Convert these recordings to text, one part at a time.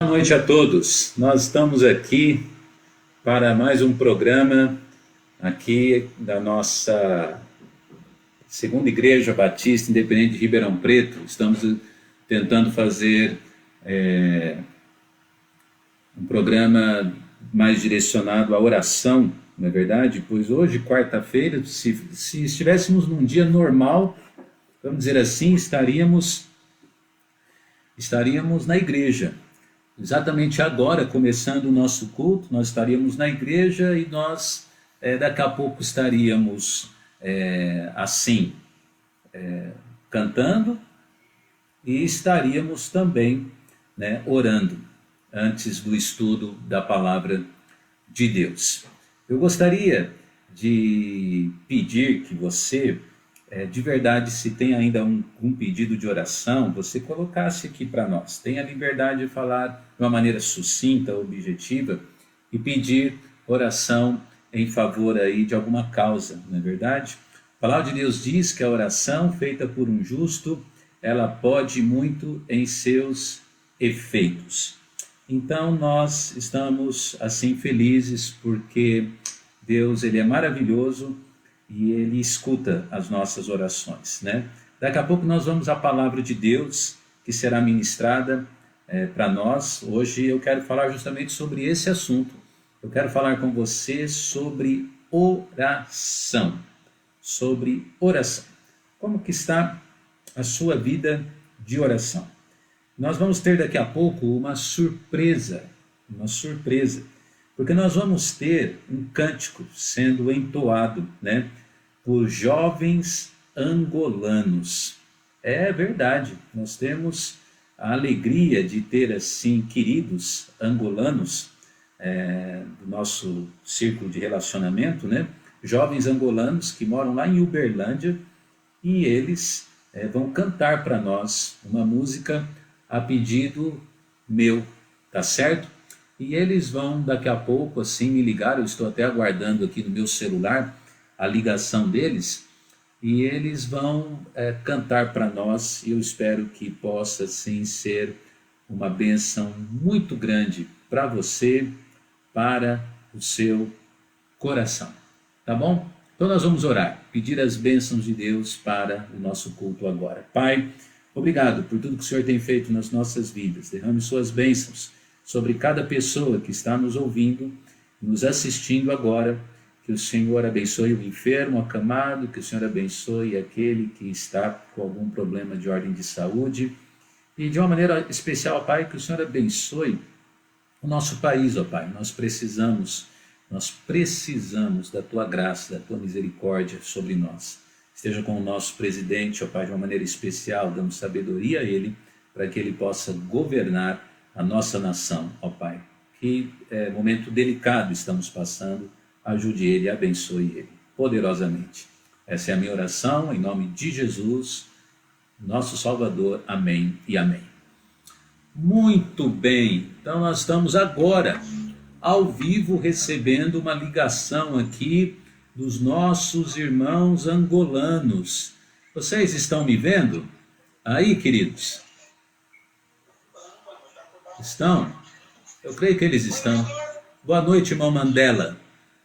Boa noite a todos. Nós estamos aqui para mais um programa aqui da nossa Segunda Igreja Batista Independente de Ribeirão Preto. Estamos tentando fazer um programa mais direcionado à oração, não é verdade? Pois hoje, quarta-feira, se estivéssemos num dia normal, vamos dizer assim, estaríamos na igreja. Exatamente agora, começando o nosso culto, nós estaríamos na igreja e nós daqui a pouco estaríamos cantando e estaríamos também orando antes do estudo da palavra de Deus. Eu gostaria de pedir que você, de verdade, se tem ainda um pedido de oração, você colocasse aqui para nós. Tenha a liberdade de falar de uma maneira sucinta, objetiva, e pedir oração em favor aí de alguma causa, não é verdade? A palavra de Deus diz que a oração feita por um justo, ela pode muito em seus efeitos. Então nós estamos assim felizes porque Deus, ele é maravilhoso, e Ele escuta as nossas orações, né? Daqui a pouco nós vamos à palavra de Deus, que será ministrada para nós. Hoje eu quero falar justamente sobre esse assunto. Eu quero falar com você sobre oração. Sobre oração. Como que está a sua vida de oração? Nós vamos ter daqui a pouco uma surpresa, porque nós vamos ter um cântico sendo entoado, por jovens angolanos. É verdade, nós temos a alegria de ter assim queridos angolanos do nosso círculo de relacionamento, jovens angolanos que moram lá em Uberlândia, e eles vão cantar para nós uma música a pedido meu, tá certo? E eles vão daqui a pouco assim me ligar, eu estou até aguardando aqui no meu celular a ligação deles, e eles vão cantar para nós, e eu espero que possa sim ser uma bênção muito grande para você, para o seu coração, tá bom? Então nós vamos orar, pedir as bênçãos de Deus para o nosso culto agora. Pai, obrigado por tudo que o Senhor tem feito nas nossas vidas, derrame suas bênçãos sobre cada pessoa que está nos ouvindo, nos assistindo agora. Que o Senhor abençoe o enfermo, o acamado, que o Senhor abençoe aquele que está com algum problema de ordem de saúde. E de uma maneira especial, Pai, que o Senhor abençoe o nosso país, ó Pai. Nós precisamos da Tua graça, da Tua misericórdia sobre nós. Esteja com o nosso presidente, ó Pai, de uma maneira especial, dando sabedoria a ele, para que ele possa governar a nossa nação, ó Pai. Que momento delicado estamos passando, ajude ele e abençoe ele poderosamente. Essa é a minha oração, em nome de Jesus, nosso Salvador. Amém e amém. Muito bem, então nós estamos agora, ao vivo, recebendo uma ligação aqui dos nossos irmãos angolanos. Vocês estão me vendo? Aí, queridos? Estão? Eu creio que eles estão. Boa noite, irmão Mandela.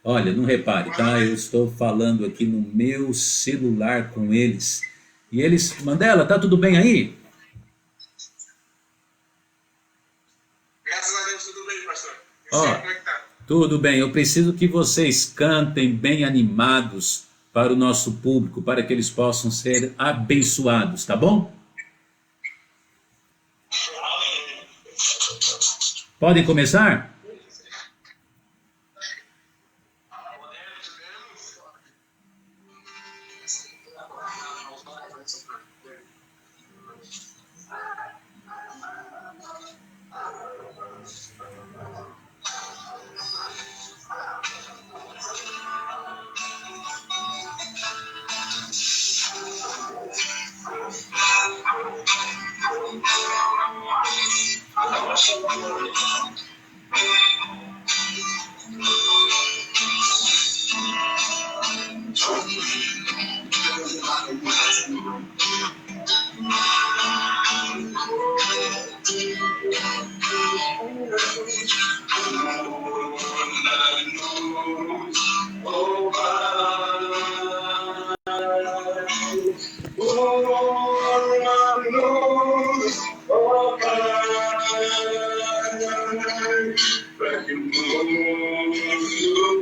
Olha, não repare, tá? Eu estou falando aqui no meu celular com eles. E eles... Mandela, tá tudo bem aí? Graças a Deus, tudo bem, pastor. Ó, Como é que tá? tudo bem. Eu preciso que vocês cantem bem animados para o nosso público, para que eles possam ser abençoados, tá bom? Podem começar? Para que o mundo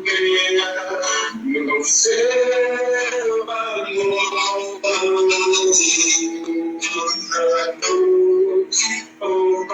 tenha no seu amor, oh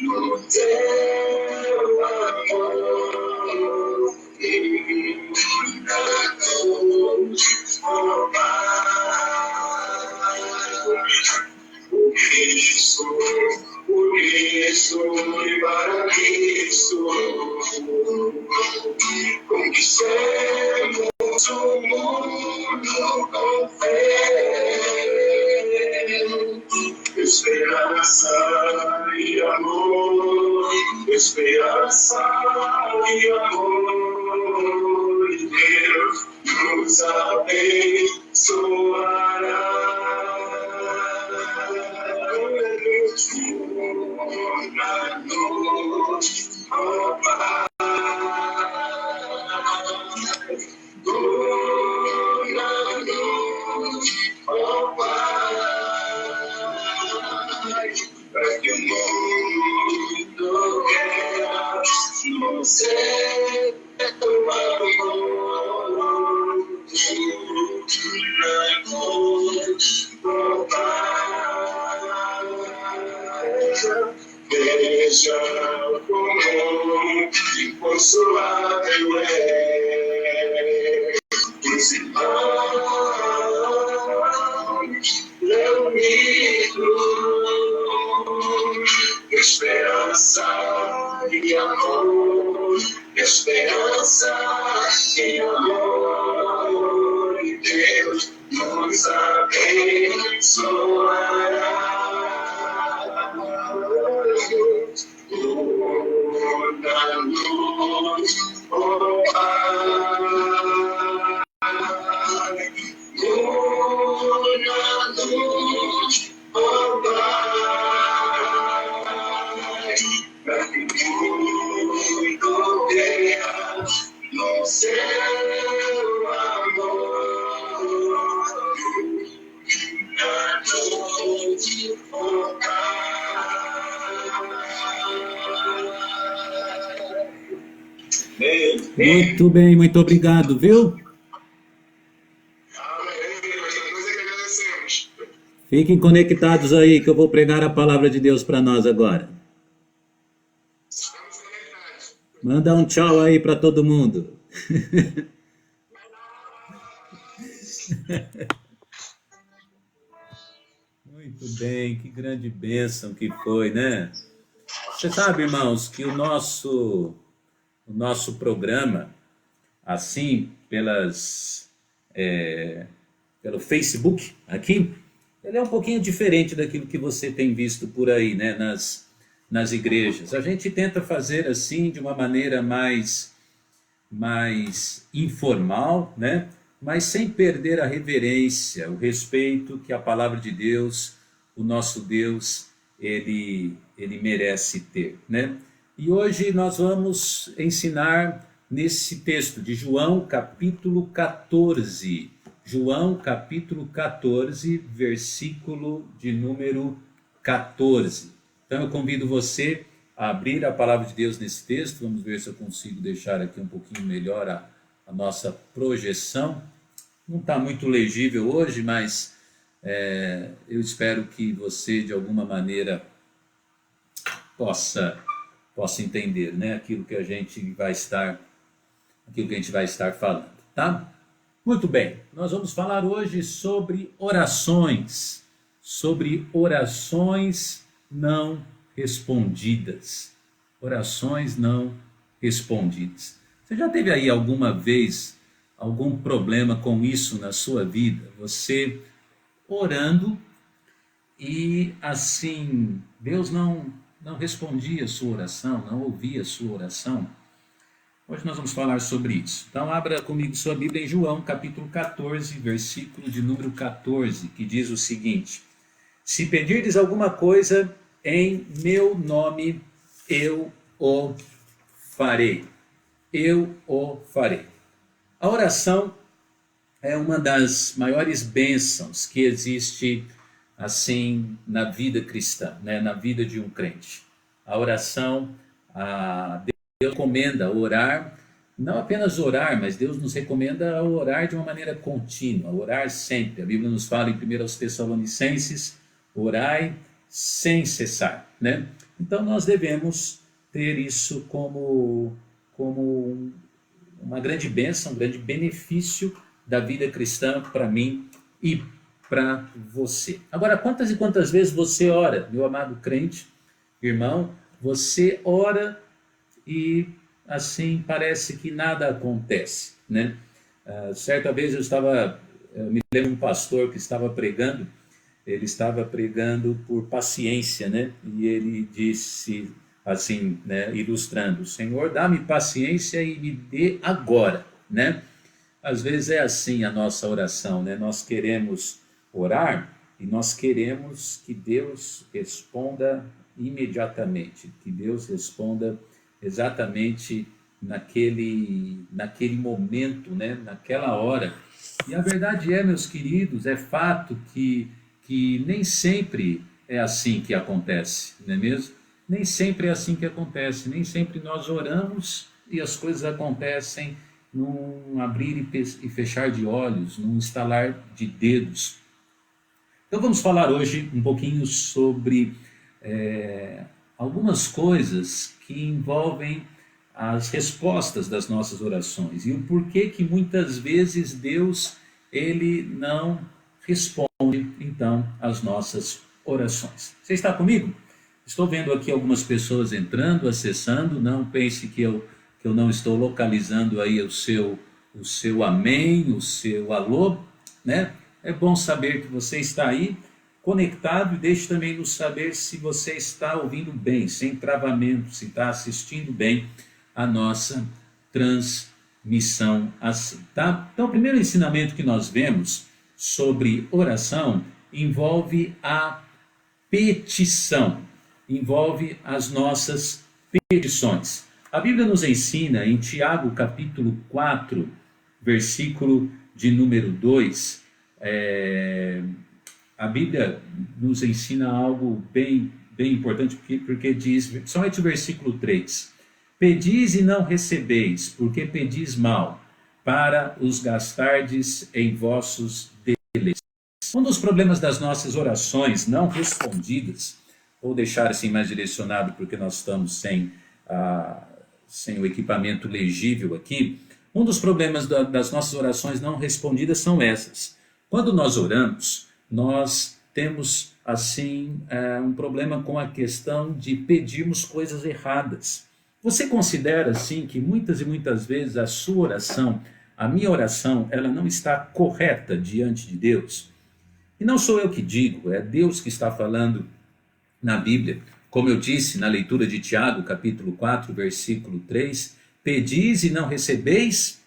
no teu amor, por isso e para isso, conquistemos o mundo com fé, esperança e amor, esperança e amor, e Deus nos abençoará. Na noite, oh Pai, na noite, oh Pai, para que o mundo queira no seu amor, na noite, oh Pai, veja como inconsolável é os irmãos reunidos, esperança e amor, esperança e amor, e Deus nos abençoará. Na noite, oh Pai, na noite, oh Pai, para que tudo tenha no seu amor, na noite, oh Pai. Muito bem, muito obrigado, viu? Fiquem conectados aí que eu vou pregar a palavra de Deus para nós agora. Manda um tchau aí para todo mundo. Muito bem, que grande bênção que foi, né? Você sabe, irmãos, que o nosso programa, assim, pelo Facebook aqui, ele é um pouquinho diferente daquilo que você tem visto por aí, né, nas igrejas. A gente tenta fazer assim de uma maneira mais informal, né, mas sem perder a reverência, o respeito que a palavra de Deus, o nosso Deus, ele merece ter, né? E hoje nós vamos ensinar nesse texto de João capítulo 14. João capítulo 14, versículo de número 14. Então eu convido você a abrir a palavra de Deus nesse texto. Vamos ver se eu consigo deixar aqui um pouquinho melhor a nossa projeção. Não está muito legível hoje, mas eu espero que você de alguma maneira possa entender, né, aquilo que a gente vai estar falando, tá? Muito bem, nós vamos falar hoje sobre orações não respondidas. Orações não respondidas. Você já teve aí alguma vez algum problema com isso na sua vida? Você orando e assim, Deus não respondia a sua oração, não ouvia a sua oração? Hoje nós vamos falar sobre isso. Então abra comigo sua Bíblia em João, capítulo 14, versículo de número 14, que diz o seguinte: se pedirdes alguma coisa em meu nome, eu o farei. Eu o farei. A oração é uma das maiores bênçãos que existe assim na vida cristã, né? Na vida de um crente. A oração, Deus recomenda orar, não apenas orar, mas Deus nos recomenda orar de uma maneira contínua, orar sempre. A Bíblia nos fala em 1 Tessalonicenses, orai sem cessar, né? Então nós devemos ter isso como uma grande bênção, um grande benefício da vida cristã para mim e para você. Agora, quantas e quantas vezes você ora, meu amado crente, irmão, você ora e assim parece que nada acontece, né? Certa vez eu me lembro de um pastor que estava pregando, ele estava pregando por paciência, né? E ele disse assim, né, ilustrando: Senhor, dá-me paciência e me dê agora, né? Às vezes é assim a nossa oração, né? Nós queremos orar e nós queremos que Deus responda imediatamente, que Deus responda exatamente naquele momento, né? Naquela hora. E a verdade é, meus queridos, é fato que nem sempre é assim que acontece, não é mesmo? Nem sempre é assim que acontece, nem sempre nós oramos e as coisas acontecem num abrir e fechar de olhos, num estalar de dedos. Então vamos falar hoje um pouquinho sobre algumas coisas que envolvem as respostas das nossas orações e o porquê que muitas vezes Deus ele não responde então às nossas orações. Você está comigo? Estou vendo aqui algumas pessoas entrando, acessando. Não pense que eu não estou localizando aí o seu amém, o seu alô, né? É bom saber que você está aí conectado e deixe também nos saber se você está ouvindo bem, sem travamento, se está assistindo bem a nossa transmissão assim, tá? Então o primeiro ensinamento que nós vemos sobre oração envolve a petição, envolve as nossas petições. A Bíblia nos ensina em Tiago capítulo 4, versículo de número 2, a Bíblia nos ensina algo bem importante, porque diz, somente o versículo 3, pedis e não recebeis, porque pedis mal, para os gastardes em vossos deleites. Um dos problemas das nossas orações não respondidas, ou deixar assim mais direcionado, porque nós estamos sem o equipamento legível aqui, um dos problemas das nossas orações não respondidas são essas. Quando nós oramos, nós temos assim um problema com a questão de pedirmos coisas erradas. Você considera assim que muitas e muitas vezes a sua oração, a minha oração, ela não está correta diante de Deus? E não sou eu que digo, é Deus que está falando na Bíblia. Como eu disse na leitura de Tiago, capítulo 4, versículo 3, pedis e não recebeis,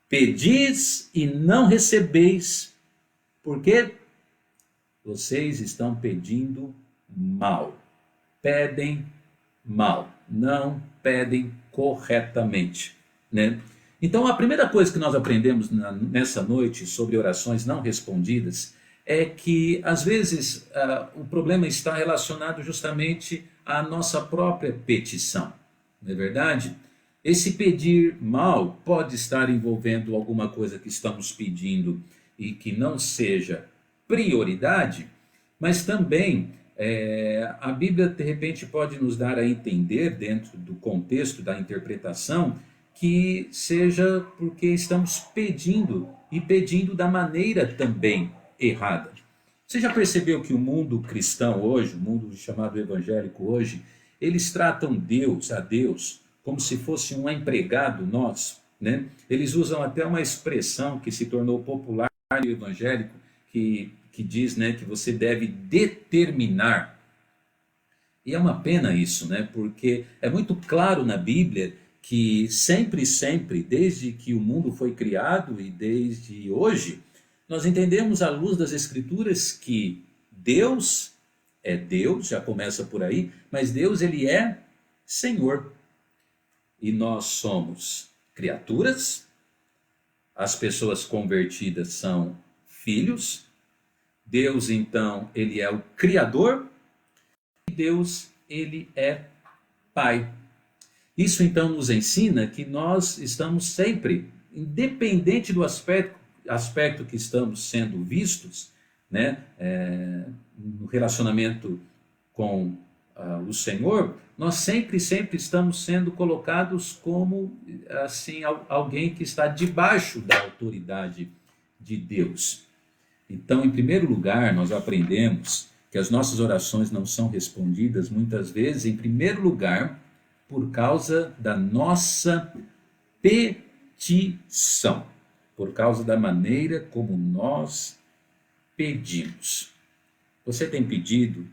pedis e não recebeis, porque vocês estão pedindo mal, pedem mal, não pedem corretamente, né? Então a primeira coisa que nós aprendemos nessa noite sobre orações não respondidas é que, às vezes, o problema está relacionado justamente à nossa própria petição, não é verdade? Esse pedir mal pode estar envolvendo alguma coisa que estamos pedindo e que não seja prioridade, mas também a Bíblia, de repente, pode nos dar a entender, dentro do contexto da interpretação, que seja porque estamos pedindo, e pedindo da maneira também errada. Você já percebeu que o mundo cristão hoje, o mundo chamado evangélico hoje, eles tratam a Deus como se fosse um empregado nosso? né? Eles usam até uma expressão que se tornou popular no evangélico, que diz, né, que você deve determinar. E é uma pena isso, né? Porque é muito claro na Bíblia que sempre, sempre, desde que o mundo foi criado e desde hoje, nós entendemos à luz das Escrituras que Deus é Deus, já começa por aí, mas Deus, ele é Senhor. E nós somos criaturas, as pessoas convertidas são filhos, Deus, então, ele é o Criador, e Deus, ele é Pai. Isso, então, nos ensina que nós estamos sempre, independente do aspecto que estamos sendo vistos, né, no relacionamento com o Senhor, nós sempre, sempre estamos sendo colocados como assim, alguém que está debaixo da autoridade de Deus. Então, em primeiro lugar, nós aprendemos que as nossas orações não são respondidas, muitas vezes, em primeiro lugar, por causa da nossa petição, por causa da maneira como nós pedimos. Você tem pedido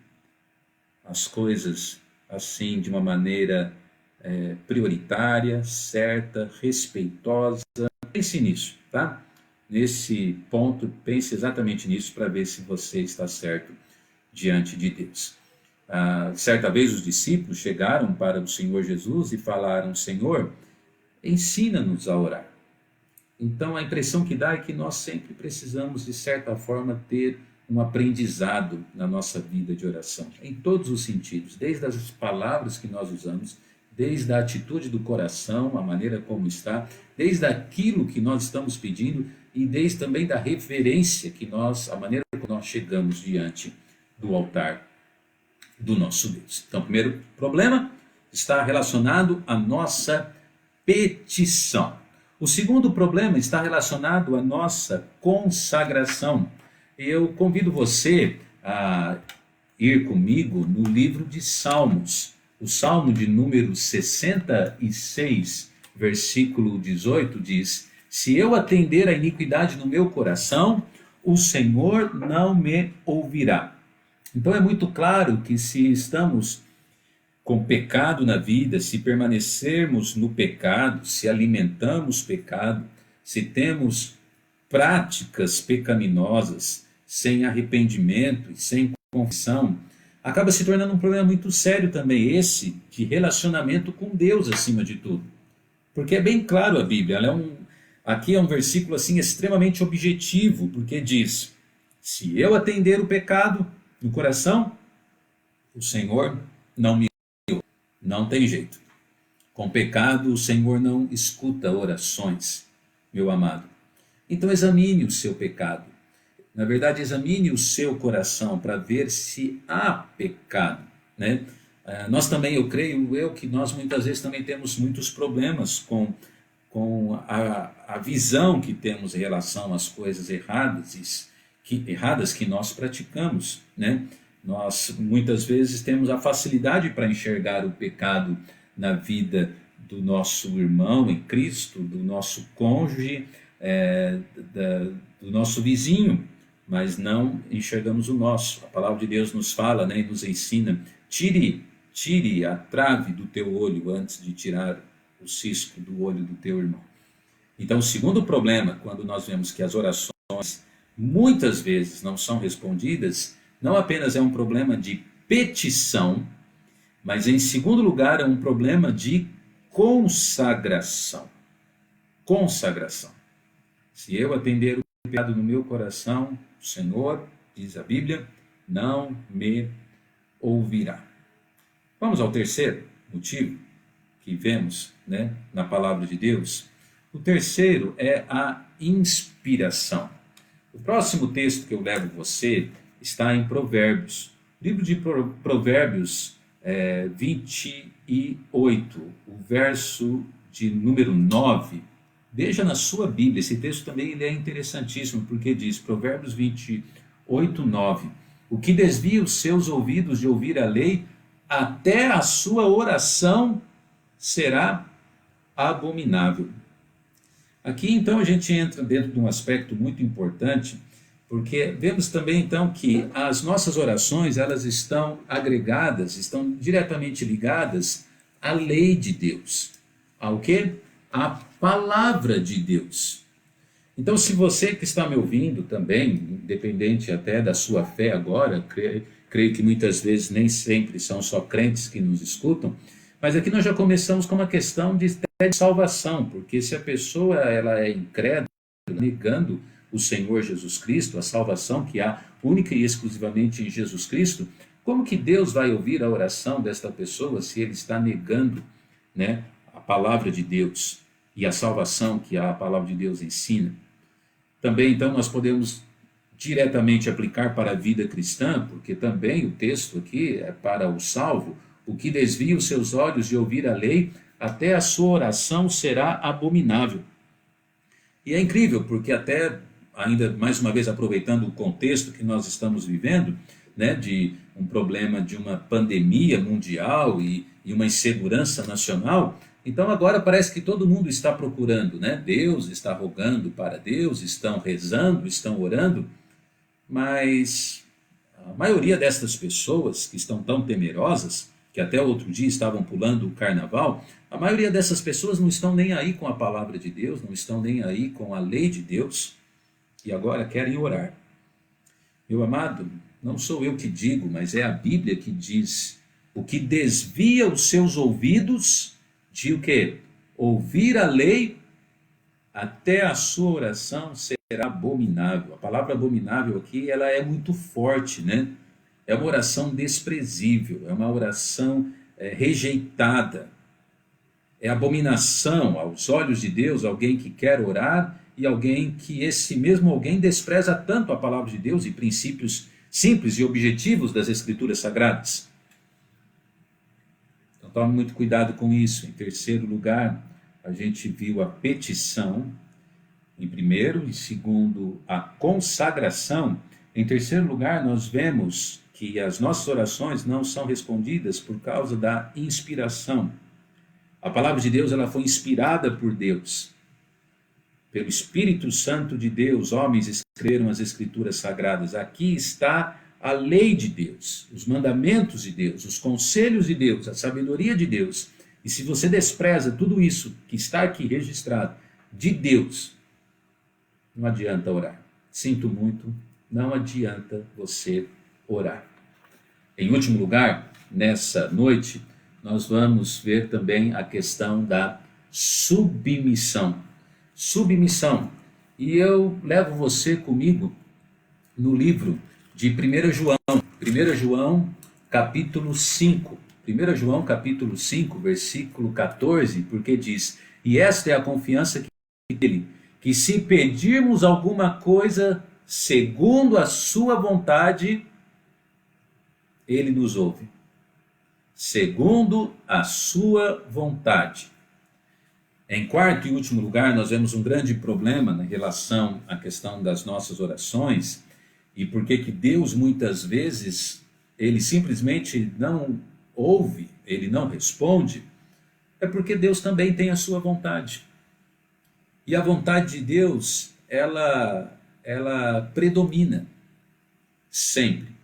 as coisas assim, de uma maneira prioritária, certa, respeitosa? Pense nisso, tá? Nesse ponto, pense exatamente nisso para ver se você está certo diante de Deus. Certa vez os discípulos chegaram para o Senhor Jesus e falaram: Senhor, ensina-nos a orar. Então a impressão que dá é que nós sempre precisamos, de certa forma, ter um aprendizado na nossa vida de oração, em todos os sentidos, desde as palavras que nós usamos, desde a atitude do coração, a maneira como está, desde aquilo que nós estamos pedindo e desde também da reverência que nós, a maneira como nós chegamos diante do altar do nosso Deus. Então, o primeiro problema está relacionado à nossa petição. O segundo problema está relacionado à nossa consagração. Eu convido você a ir comigo no livro de Salmos. O Salmo de número 66, versículo 18 diz: se eu atender a iniquidade no meu coração, o Senhor não me ouvirá. Então é muito claro que se estamos com pecado na vida, se permanecermos no pecado, se alimentamos pecado, se temos práticas pecaminosas, sem arrependimento e sem confissão, acaba se tornando um problema muito sério também, esse de relacionamento com Deus acima de tudo. Porque é bem claro a Bíblia, aqui é um versículo assim extremamente objetivo, porque diz: se eu atender o pecado no coração, o Senhor não me ouve. Não tem jeito. Com pecado o Senhor não escuta orações, meu amado. Então examine o seu pecado. Na verdade, examine o seu coração para ver se há pecado, né? Nós também, eu creio que nós muitas vezes também temos muitos problemas com a visão que temos em relação às coisas erradas que nós praticamos, né? Nós muitas vezes temos a facilidade para enxergar o pecado na vida do nosso irmão em Cristo, do nosso cônjuge, do nosso vizinho, mas não enxergamos o nosso. A palavra de Deus nos fala, né, e nos ensina: tire a trave do teu olho antes de tirar o cisco do olho do teu irmão. Então, o segundo problema, quando nós vemos que as orações muitas vezes não são respondidas, não apenas é um problema de petição, mas em segundo lugar é um problema de consagração. Consagração. Se eu atender o pecado no meu coração, o Senhor, diz a Bíblia, não me ouvirá. Vamos ao terceiro motivo que vemos, né, na palavra de Deus. O terceiro é a inspiração. O próximo texto que eu levo você está em Provérbios. Livro de Provérbios 28, o verso de número 9. Veja na sua Bíblia, esse texto também ele é interessantíssimo, porque diz, Provérbios 28, 9: o que desvia os seus ouvidos de ouvir a lei, até a sua oração será abominável. Aqui então a gente entra dentro de um aspecto muito importante, porque vemos também então que as nossas orações, elas estão agregadas, estão diretamente ligadas à lei de Deus. Ao quê? À palavra de Deus. Então, se você que está me ouvindo também, independente até da sua fé agora, creio que muitas vezes nem sempre são só crentes que nos escutam, mas aqui nós já começamos com uma questão de salvação, porque se a pessoa ela é incrédula, negando o Senhor Jesus Cristo, a salvação que há única e exclusivamente em Jesus Cristo, como que Deus vai ouvir a oração desta pessoa se ele está negando, né, a palavra de Deus e a salvação que a palavra de Deus ensina? Também, então, nós podemos diretamente aplicar para a vida cristã, porque também o texto aqui é para o salvo: o que desvia os seus olhos de ouvir a lei, até a sua oração será abominável. E é incrível, porque até, ainda mais uma vez aproveitando o contexto que nós estamos vivendo, né, de um problema de uma pandemia mundial e uma insegurança nacional, então agora parece que todo mundo está procurando, né? Deus está rogando para Deus, estão rezando, estão orando, mas a maioria destas pessoas que estão tão temerosas, que até outro dia estavam pulando o carnaval, a maioria dessas pessoas não estão nem aí com a palavra de Deus, não estão nem aí com a lei de Deus, e agora querem orar. Meu amado, não sou eu que digo, mas é a Bíblia que diz: o que desvia os seus ouvidos de o quê? Ouvir a lei, até a sua oração será abominável. A palavra abominável aqui, ela é muito forte, né? É uma oração desprezível, é uma oração rejeitada. É abominação aos olhos de Deus alguém que quer orar e alguém que esse mesmo alguém despreza tanto a palavra de Deus e princípios simples e objetivos das Escrituras Sagradas. Então tome muito cuidado com isso. Em terceiro lugar, a gente viu a petição, em primeiro, em segundo, a consagração. Em terceiro lugar, nós vemos que as nossas orações não são respondidas por causa da inspiração. A palavra de Deus, ela foi inspirada por Deus. Pelo Espírito Santo de Deus, homens escreveram as Escrituras Sagradas. Aqui está a lei de Deus, os mandamentos de Deus, os conselhos de Deus, a sabedoria de Deus. E se você despreza tudo isso que está aqui registrado de Deus, não adianta orar. Sinto muito, não adianta você orar. Em último lugar, nessa noite, nós vamos ver também a questão da submissão. Submissão. E eu levo você comigo no livro de 1 João. 1 João, capítulo 5. 1 João, capítulo 5, versículo 14, porque diz: e esta é a confiança que dele, que se pedirmos alguma coisa segundo a sua vontade, ele nos ouve. Segundo a sua vontade. Em quarto e último lugar, nós vemos um grande problema na relação à questão das nossas orações e por que Deus muitas vezes, ele simplesmente não ouve, ele não responde, é porque Deus também tem a sua vontade. E a vontade de Deus, ela predomina sempre.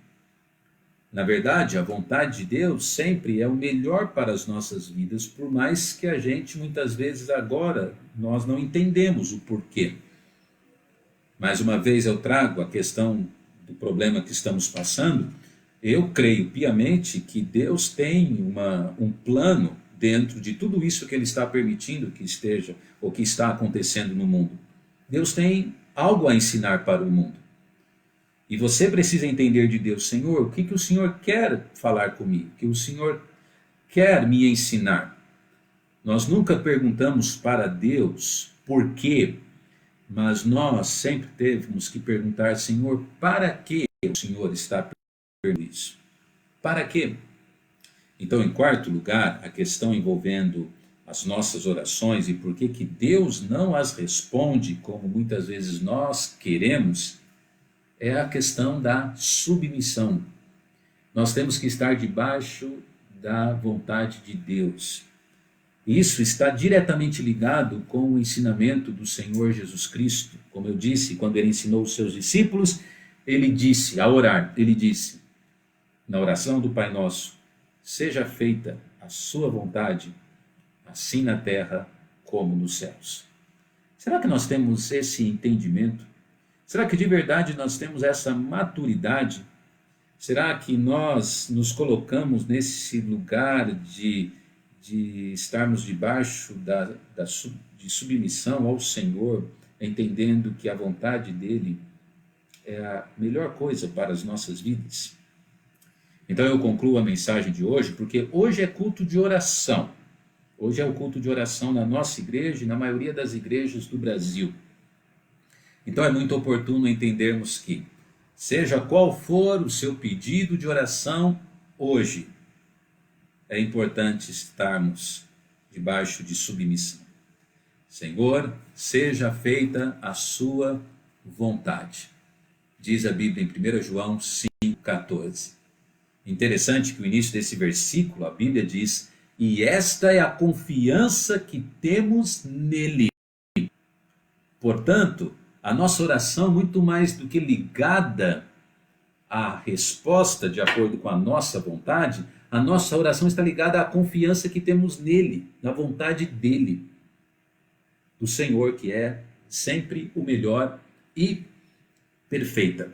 Na verdade, a vontade de Deus sempre é o melhor para as nossas vidas, por mais que a gente muitas vezes agora nós não entendemos o porquê. Mais uma vez eu trago a questão do problema que estamos passando. Eu creio piamente que Deus tem um plano dentro de tudo isso que Ele está permitindo que esteja ou que está acontecendo no mundo. Deus tem algo a ensinar para o mundo. E você precisa entender de Deus: Senhor, o que o Senhor quer falar comigo? O que o Senhor quer me ensinar? Nós nunca perguntamos para Deus por quê, mas nós sempre temos que perguntar: Senhor, para que o Senhor está perguntando isso? Para quê? Então, em quarto lugar, a questão envolvendo as nossas orações e por que Deus não as responde como muitas vezes nós queremos, é a questão da submissão. Nós temos que estar debaixo da vontade de Deus. Isso está diretamente ligado com o ensinamento do Senhor Jesus Cristo. Como eu disse, quando ele ensinou os seus discípulos, ele disse, a orar, ele disse, na oração do Pai Nosso, seja feita a sua vontade, assim na terra como nos céus. Será que nós temos esse entendimento? Será que de verdade nós temos essa maturidade? Será que nós nos colocamos nesse lugar de estarmos debaixo de submissão ao Senhor, entendendo que a vontade dEle é a melhor coisa para as nossas vidas? Então eu concluo a mensagem de hoje, porque hoje é culto de oração. Hoje é o culto de oração na nossa igreja e na maioria das igrejas do Brasil. Então é muito oportuno entendermos que, seja qual for o seu pedido de oração hoje, é importante estarmos debaixo de submissão. Senhor, seja feita a sua vontade. Diz a Bíblia em 1 João 5,14. Interessante que o início desse versículo, a Bíblia diz, e esta é a confiança que temos nele. Portanto, a nossa oração, muito mais do que ligada à resposta de acordo com a nossa vontade, a nossa oração está ligada à confiança que temos nele, na vontade dele, do Senhor, que é sempre o melhor e perfeita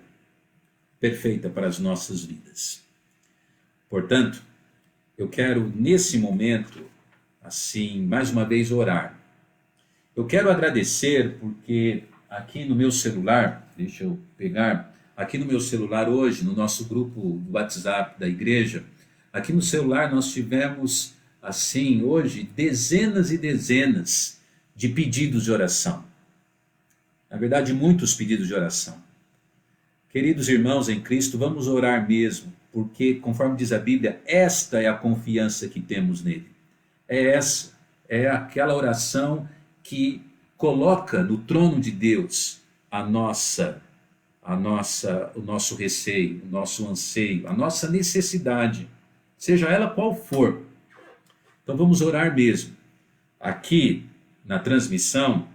para as nossas vidas. Portanto, eu quero nesse momento, assim, mais uma vez orar. Eu quero agradecer porque aqui no meu celular, deixa eu pegar, aqui no meu celular hoje, no nosso grupo do WhatsApp da igreja, aqui no celular nós tivemos, assim, hoje, dezenas e dezenas de pedidos de oração. Na verdade, muitos pedidos de oração. Queridos irmãos em Cristo, vamos orar mesmo, porque, conforme diz a Bíblia, esta é a confiança que temos nele. É aquela oração que coloca no trono de Deus o nosso receio, o nosso anseio, a nossa necessidade, seja ela qual for. Então vamos orar mesmo. Aqui na transmissão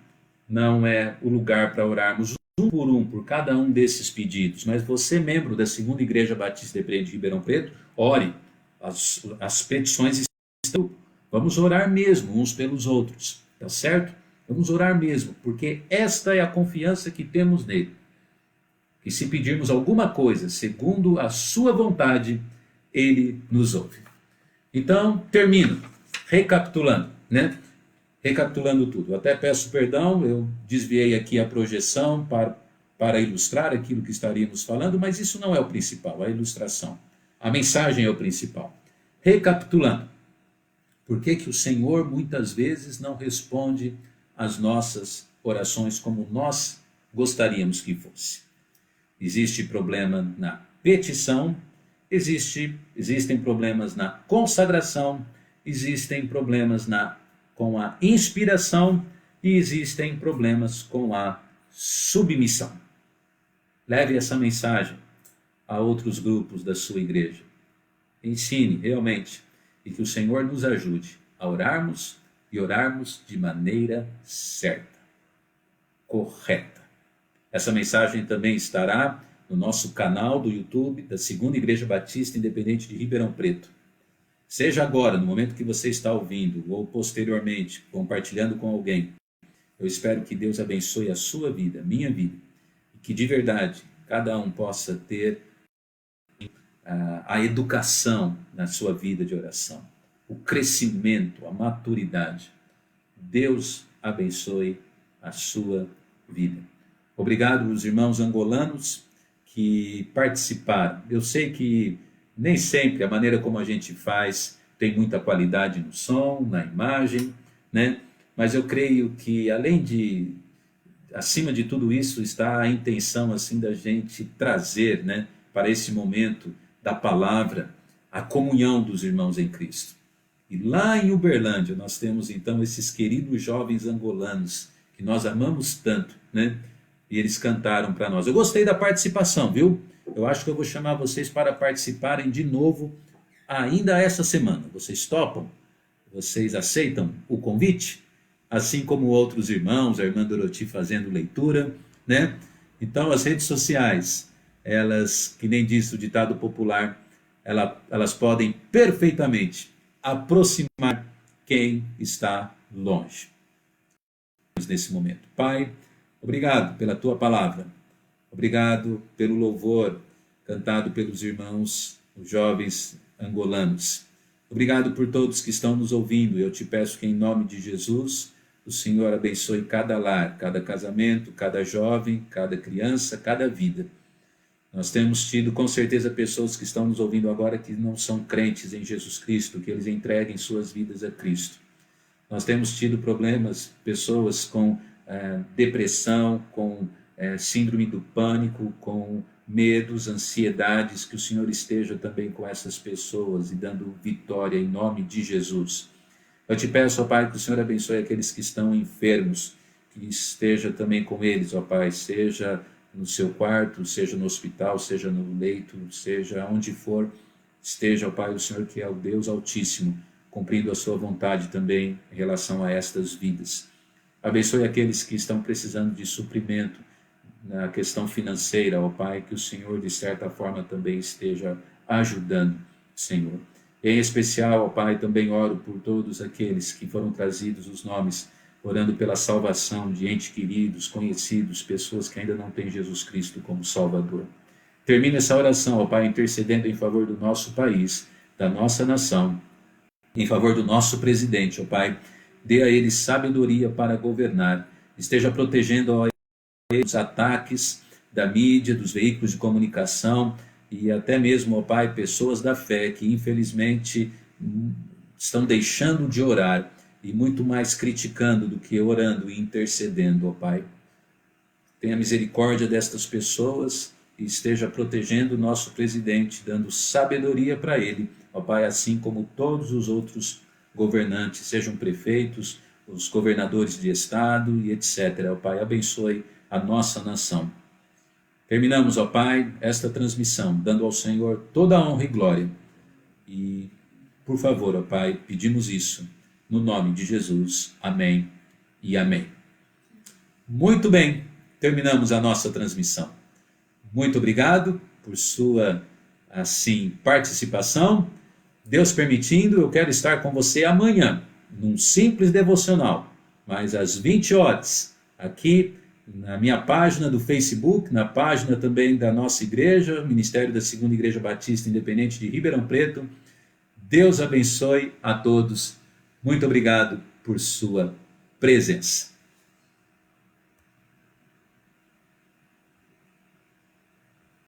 não é o lugar para orarmos um por cada um desses pedidos, mas você, membro da Segunda Igreja Batista de Ribeirão Preto, ore, as petições estão. Vamos orar mesmo uns pelos outros, tá certo? Vamos orar mesmo, porque esta é a confiança que temos nele. Que se pedirmos alguma coisa segundo a sua vontade, ele nos ouve. Então, termino, recapitulando, né? Recapitulando tudo. Eu até peço perdão, eu desviei aqui a projeção para ilustrar aquilo que estaríamos falando, mas isso não é o principal, a ilustração. A mensagem é o principal. Recapitulando, por que o Senhor muitas vezes não responde às nossas orações como nós gostaríamos que fosse? Existe problema na petição, existem problemas na consagração, existem problemas com a inspiração e existem problemas com a submissão. Leve essa mensagem a outros grupos da sua igreja. Ensine realmente e que o Senhor nos ajude a orarmos e orarmos de maneira certa, correta. Essa mensagem também estará no nosso canal do YouTube da Segunda Igreja Batista Independente de Ribeirão Preto. Seja agora, no momento que você está ouvindo, ou posteriormente, compartilhando com alguém, eu espero que Deus abençoe a sua vida, a minha vida, e que de verdade cada um possa ter a educação na sua vida de oração, o crescimento, a maturidade. Deus abençoe a sua vida. Obrigado aos irmãos angolanos que participaram. Eu sei que nem sempre a maneira como a gente faz tem muita qualidade no som, na imagem, né? Mas eu creio que acima de tudo isso está a intenção assim da gente trazer, né, para esse momento da palavra, a comunhão dos irmãos em Cristo. E lá em Uberlândia nós temos então esses queridos jovens angolanos que nós amamos tanto, né? E eles cantaram para nós. Eu gostei da participação, viu? Eu acho que eu vou chamar vocês para participarem de novo ainda essa semana. Vocês topam? Vocês aceitam o convite? Assim como outros irmãos, a irmã Doroti fazendo leitura, né? Então, as redes sociais, elas, que nem diz o ditado popular, elas podem perfeitamente aproximar quem está longe. Nesse momento. Pai, obrigado pela tua palavra. Obrigado pelo louvor cantado pelos irmãos, os jovens angolanos. Obrigado por todos que estão nos ouvindo. Eu te peço que, em nome de Jesus, o Senhor abençoe cada lar, cada casamento, cada jovem, cada criança, cada vida. Nós temos tido, com certeza, pessoas que estão nos ouvindo agora que não são crentes em Jesus Cristo, que eles entreguem suas vidas a Cristo. Nós temos tido problemas, pessoas com depressão, com síndrome do pânico, com medos, ansiedades, que o Senhor esteja também com essas pessoas e dando vitória em nome de Jesus. Eu te peço, ó Pai, que o Senhor abençoe aqueles que estão enfermos, que esteja também com eles, ó Pai, seja no seu quarto, seja no hospital, seja no leito, seja onde for, esteja, ó Pai, o Senhor que é o Deus Altíssimo, cumprindo a sua vontade também em relação a estas vidas. Abençoe aqueles que estão precisando de suprimento na questão financeira, ó Pai, que o Senhor, de certa forma, também esteja ajudando, Senhor. Em especial, ó Pai, também oro por todos aqueles que foram trazidos os nomes, orando pela salvação de entes queridos, conhecidos, pessoas que ainda não têm Jesus Cristo como Salvador. Termina essa oração, ó Pai, intercedendo em favor do nosso país, da nossa nação, em favor do nosso presidente, ó Pai. Dê a ele sabedoria para governar. Esteja protegendo, ó, os ataques da mídia, dos veículos de comunicação e até mesmo, ó Pai, pessoas da fé que infelizmente estão deixando de orar e muito mais criticando do que orando e intercedendo, ó Pai. Tenha misericórdia destas pessoas e esteja protegendo o nosso presidente, dando sabedoria para ele, ó Pai, assim como todos os outros governantes, sejam prefeitos, os governadores de estado e etc. Ó Pai, abençoe a nossa nação. Terminamos, ó Pai, esta transmissão, dando ao Senhor toda a honra e glória. E, por favor, ó Pai, pedimos isso no nome de Jesus. Amém e amém. Muito bem, terminamos a nossa transmissão. Muito obrigado por sua, assim, participação. Deus permitindo, eu quero estar com você amanhã, num simples devocional, mas às 20 horas, aqui na minha página do Facebook, na página também da nossa igreja, Ministério da Segunda Igreja Batista Independente de Ribeirão Preto. Deus abençoe a todos. Muito obrigado por sua presença.